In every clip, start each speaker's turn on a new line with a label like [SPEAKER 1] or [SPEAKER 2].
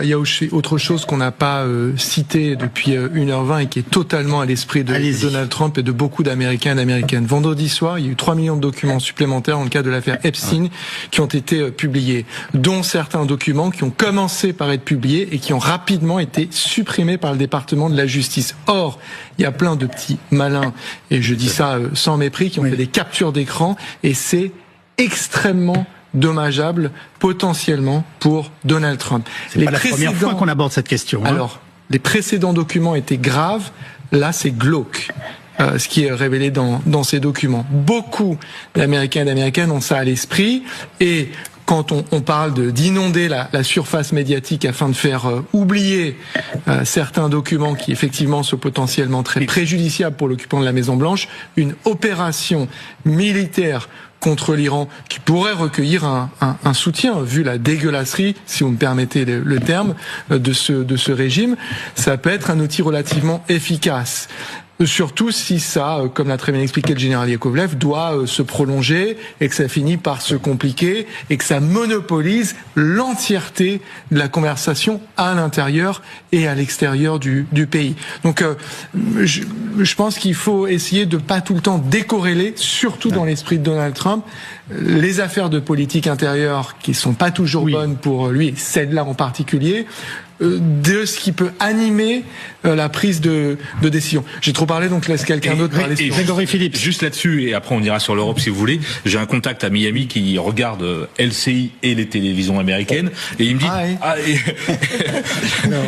[SPEAKER 1] Il y a aussi autre chose qu'on n'a pas cité depuis 1h20 et qui est totalement à l'esprit de Donald Trump et de beaucoup d'Américains et d'Américaines. Vendredi soir, il y a eu 3 millions de documents supplémentaires dans le cadre de l'affaire Epstein qui ont été publiés, dont certains documents qui ont commencé par être publiés et qui ont rapidement été supprimés par le département de la justice. Or, il y a plein de petits malins, et je dis ça sans mépris, qui ont fait des captures d'écran, et c'est extrêmement dommageable potentiellement pour Donald Trump.
[SPEAKER 2] C'est pas la première fois qu'on aborde cette question.
[SPEAKER 1] Alors, les précédents documents étaient graves, là c'est glauque. Ce qui est révélé dans ces documents. Beaucoup d'Américains et d'Américaines ont ça à l'esprit, et quand on parle d'inonder la surface médiatique afin de faire oublier certains documents qui effectivement sont potentiellement très préjudiciables pour l'occupant de la Maison-Blanche, une opération militaire contre l'Iran qui pourrait recueillir un soutien, vu la dégueulasserie, si vous me permettez le terme, de ce régime, ça peut être un outil relativement efficace. Surtout si ça, comme l'a très bien expliqué le général Yakovlev, doit se prolonger et que ça finit par se compliquer et que ça monopolise l'entièreté de la conversation à l'intérieur et à l'extérieur du pays. Donc je pense qu'il faut essayer de pas tout le temps décorréler, surtout dans l'esprit de Donald Trump, les affaires de politique intérieure qui sont pas toujours bonnes pour lui, celle-là en particulier, de ce qui peut animer la prise de décision. J'ai trop parlé, donc laisse quelqu'un d'autre parler.
[SPEAKER 3] Et Grégory Phillips. Juste là-dessus, et après on ira sur l'Europe si vous voulez. J'ai un contact à Miami qui regarde LCI et les télévisions américaines, et il me dit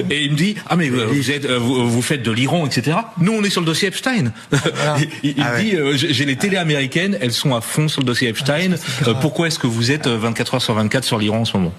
[SPEAKER 3] et il me dit mais vous faites de l'Iran, etc. Nous on est sur le dossier Epstein. Il dit j'ai les télés américaines, elles sont à fond sur le dossier Epstein. Pourquoi est-ce que vous êtes 24 heures sur 24 sur l'Iran en ce moment?